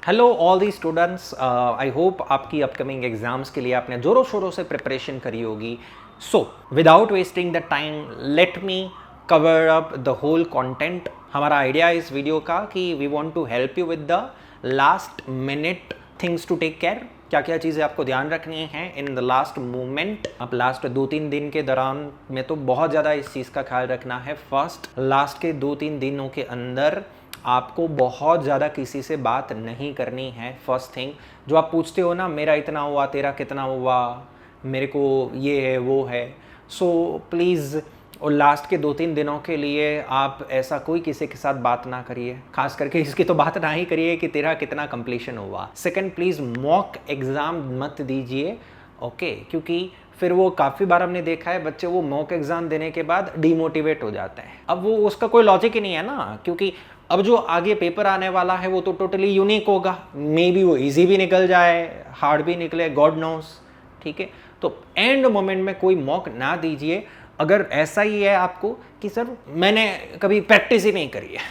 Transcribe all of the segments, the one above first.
Hello all the students, I hope आपकी upcoming exams के लिए आपने ज़ोरों शोरों से प्रिपरेशन करी होगी. So without wasting the time let me cover up the whole content. हमारा आइडिया इस वीडियो का कि we want to help you with the last minute things to take care. क्या क्या चीज़ें आपको ध्यान रखनी है इन द लास्ट मोमेंट. आप लास्ट 2-3 दिन के दौरान में तो बहुत ज़्यादा इस चीज़ का ख्याल रखना है. फर्स्ट लास्ट के 2-3 दिनों के अंदर आपको बहुत ज़्यादा किसी से बात नहीं करनी है. फर्स्ट थिंग, जो आप पूछते हो ना, मेरा इतना हुआ तेरा कितना हुआ, मेरे को ये है वो है, सो प्लीज़ और लास्ट के 2-3 दिनों के लिए आप ऐसा कोई किसी के साथ बात ना करिए. खास करके इसकी तो बात ना ही करिए कि तेरा कितना कंप्लीशन हुआ. सेकंड, प्लीज़ मॉक एग्ज़ाम मत दीजिए. ओके, क्योंकि फिर वो काफ़ी बार हमने देखा है बच्चे वो मॉक एग्ज़ाम देने के बाद डीमोटिवेट हो जाते हैं. अब वो उसका कोई लॉजिक ही नहीं है ना, क्योंकि अब जो आगे पेपर आने वाला है वो तो टोटली यूनिक होगा. मे बी वो इजी भी निकल जाए, हार्ड भी निकले, गॉड नोस. ठीक है, तो एंड मोमेंट में कोई मॉक ना दीजिए. अगर ऐसा ही है आपको कि सर मैंने कभी प्रैक्टिस ही नहीं करी है,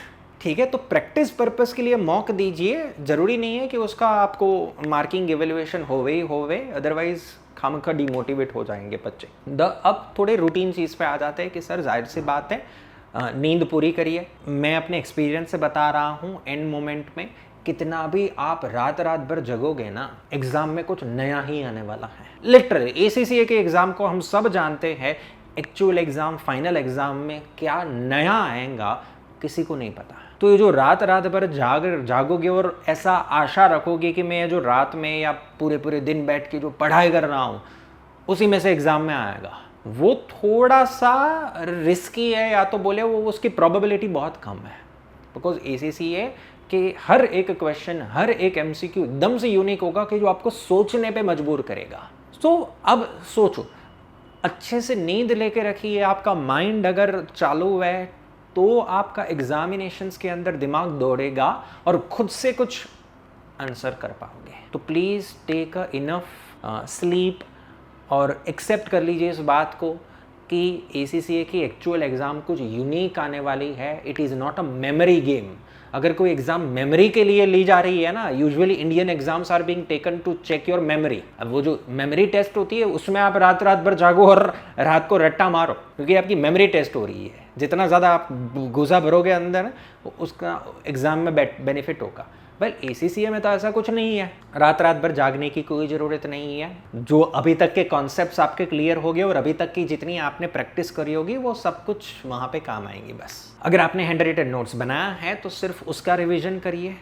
ठीक है, तो प्रैक्टिस पर्पस के लिए मॉक दीजिए. ज़रूरी नहीं है कि उसका आपको मार्किंग एवेल्युएशन होवे, अदरवाइज खामखा डिमोटिवेट हो जाएंगे बच्चे. अब थोड़े रूटीन चीज़ पे आ जाते हैं कि सर जाहिर सी बात है नींद पूरी करिए. मैं अपने एक्सपीरियंस से बता रहा हूँ, एंड मोमेंट में कितना भी आप रात भर जगोगे ना, एग्ज़ाम में कुछ नया ही आने वाला है. लिटरली ACCA के एग्ज़ाम को हम सब जानते हैं, एक्चुअल एग्ज़ाम, फाइनल एग्ज़ाम में क्या नया आएगा किसी को नहीं पता. तो ये जो रात भर जागोगे और ऐसा आशा रखोगे कि मैं जो रात में या पूरे दिन बैठ के जो पढ़ाई कर रहा हूँ उसी में से एग्ज़ाम में आएगा, वो थोड़ा सा रिस्की है, या तो बोले वो उसकी प्रोबेबिलिटी बहुत कम है. बिकॉज ACCA के हर एक क्वेश्चन, हर एक MCQ एकदम से यूनिक होगा कि जो आपको सोचने पे मजबूर करेगा. तो अब सोचो, अच्छे से नींद लेके रखिए. आपका माइंड अगर चालू है तो आपका एग्जामिनेशंस के अंदर दिमाग दौड़ेगा और खुद से कुछ आंसर कर पाओगे. तो please take a enough sleep और एक्सेप्ट कर लीजिए इस बात को कि ACCA की एक्चुअल एग्ज़ाम कुछ यूनिक आने वाली है. It is not a memory game. अगर कोई एग्ज़ाम मेमोरी के लिए ली जा रही है ना, usually Indian exams are being taken to check your memory. अब वो जो मेमोरी टेस्ट होती है उसमें आप रात भर जागो और रात को रट्टा मारो, क्योंकि आपकी मेमोरी टेस्ट हो रही है. जितना ज़्यादा आप गुजा भरोगे अंदर, उसका एग्ज़ाम में बेनिफिट होगा. वेल ACCA में तो ऐसा कुछ नहीं है. रात भर जागने की कोई ज़रूरत नहीं है. जो अभी तक के कॉन्सेप्ट्स आपके क्लियर हो गए और अभी तक की जितनी आपने प्रैक्टिस करी होगी वो सब कुछ वहाँ पे काम आएंगी. बस अगर आपने हैंड रिटन नोट्स बनाया है तो सिर्फ उसका रिवीजन करिए.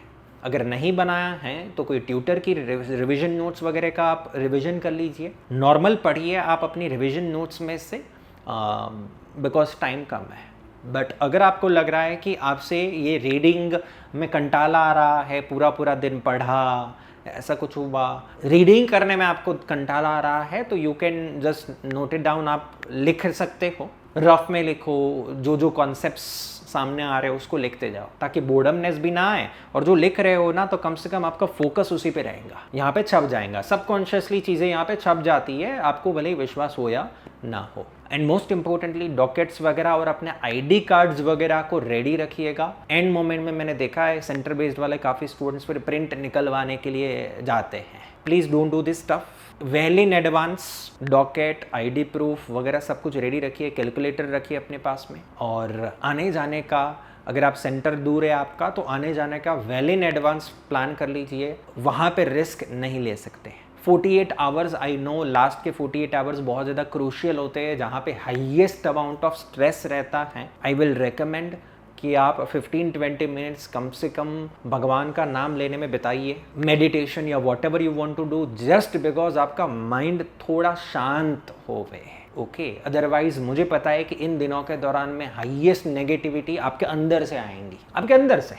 अगर नहीं बनाया है तो कोई ट्यूटर की रिवीजन नोट्स वगैरह का आप रिवीजन कर लीजिए. नॉर्मल पढ़िए आप अपनी रिवीजन नोट्स में से, बिकॉज टाइम कम है. बट अगर आपको लग रहा है कि आपसे ये रीडिंग में कंटाला आ रहा है, पूरा दिन पढ़ा, ऐसा कुछ हुआ, रीडिंग करने में आपको कंटाला आ रहा है, तो you can just note it down. आप लिख सकते हो, रफ में लिखो, जो कॉन्सेप्ट्स सामने आ रहे हो उसको लिखते जाओ, ताकि बोर्डमनेस भी ना आए. और जो लिख रहे हो ना, तो कम से कम आपका फोकस उसी पे रहेगा, यहाँ पे छप जाएगा. सबकॉन्शियसली चीज़ें यहाँ पे छप जाती है, आपको भले ही विश्वास हो या ना हो. एंड मोस्ट इंपॉर्टेंटली डॉकेट्स वगैरह और अपने ID कार्ड्स वगैरह को रेडी रखिएगा. एंड मोमेंट में मैंने देखा है सेंटर बेस्ड वाले काफ़ी स्टूडेंट्स फिर प्रिंट निकलवाने के लिए जाते हैं. Please don't do this stuff. Well in advance docket, ID proof वगैरह सब कुछ रेडी रखिए. कैलकुलेटर रखिए अपने पास में. और आने जाने का, अगर आप सेंटर दूर है आपका, तो आने जाने का वेल इन एडवांस प्लान कर लीजिए. वहाँ पे रिस्क नहीं ले सकते. 48 आवर्स, आई नो लास्ट के 48 आवर्स बहुत ज़्यादा क्रूशियल होते हैं, जहाँ पे हाईएस्ट अमाउंट ऑफ स्ट्रेस रहता है. आई विल रिकमेंड कि आप 15-20 मिनट्स कम से कम भगवान का नाम लेने में बिताइए, मेडिटेशन या whatever you want to do, just because आपका माइंड थोड़ा शांत हो गए. ओके, अदरवाइज मुझे पता है कि इन दिनों के दौरान में हाईएस्ट नेगेटिविटी आपके अंदर से आएंगी, आपके अंदर से,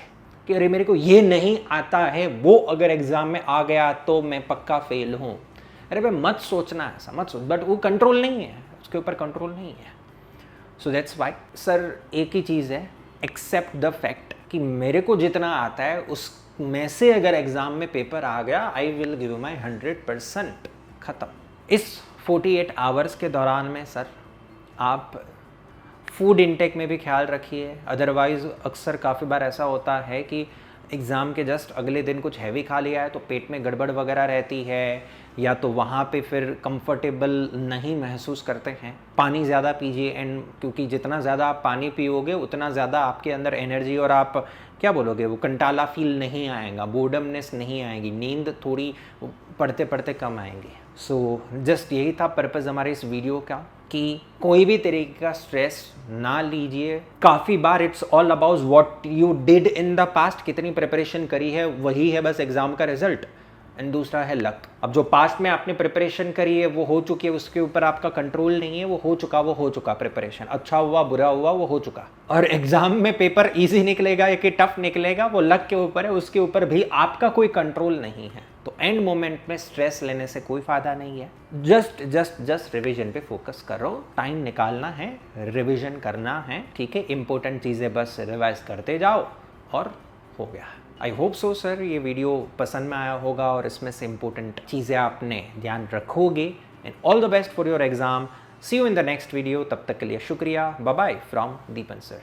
कि अरे मेरे को ये नहीं आता है, वो अगर एग्जाम में आ गया तो मैं पक्का फेल हूँ. अरे भाई मत सोचना ऐसा, मत सोच. बट वो कंट्रोल नहीं है, उसके ऊपर कंट्रोल नहीं है. सो दैट्स वाई सर एक ही चीज़ है, एक्सेप्ट द फैक्ट कि मेरे को जितना आता है उसमें से अगर एग्ज़ाम में पेपर आ गया, आई विल गिव माई 100%. ख़त्म. इस 48 आवर्स के दौरान में सर आप फूड इंटेक में भी ख्याल रखिए. अदरवाइज़ अक्सर काफ़ी बार ऐसा होता है कि एग्ज़ाम के जस्ट अगले दिन कुछ हैवी खा लिया है तो पेट में गड़बड़ वगैरह रहती है, या तो वहाँ पे फिर कंफर्टेबल नहीं महसूस करते हैं, पानी ज़्यादा पीजिए। एंड क्योंकि जितना ज़्यादा आप पानी पियोगे उतना ज़्यादा आपके अंदर एनर्जी और आप क्या बोलोगे, वो कंटाला फील नहीं आएगा, बोर्डमनेस नहीं आएगी, नींद थोड़ी पढ़ते पढ़ते कम आएंगी। सो जस्ट यही था पर्पज़ हमारे इस वीडियो का कि कोई भी तरीके का स्ट्रेस ना लीजिए। काफ़ी बार it's all about what you did in the past, कितनी प्रिपरेशन करी है वही है बस एग्ज़ाम का रिजल्ट। एंड दूसरा है लक। अब जो पास्ट में आपने प्रिपरेशन करी है वो हो चुकी है, उसके ऊपर आपका कंट्रोल नहीं है, वो हो चुका प्रिपरेशन, अच्छा हुआ बुरा हुआ वो हो चुका। और एग्जाम में पेपर इजी निकलेगा या कि टफ निकलेगा वो लक के ऊपर है, उसके ऊपर भी आपका कोई कंट्रोल नहीं है। तो एंड मोमेंट में स्ट्रेस लेने से कोई फायदा नहीं है। जस्ट रिवीजन पे फोकस करो, टाइम निकालना है, रिवीजन करना है, ठीक है। इंपॉर्टेंट चीज़ें बस रिवाइज करते जाओ और हो गया। आई होप सो सर ये वीडियो पसंद में आया होगा और इसमें से इंपॉर्टेंट चीज़ें आपने ध्यान रखोगे। And all the best for your exam. See you in the next video. तब तक के लिए शुक्रिया। Bye bye from Deepan sir.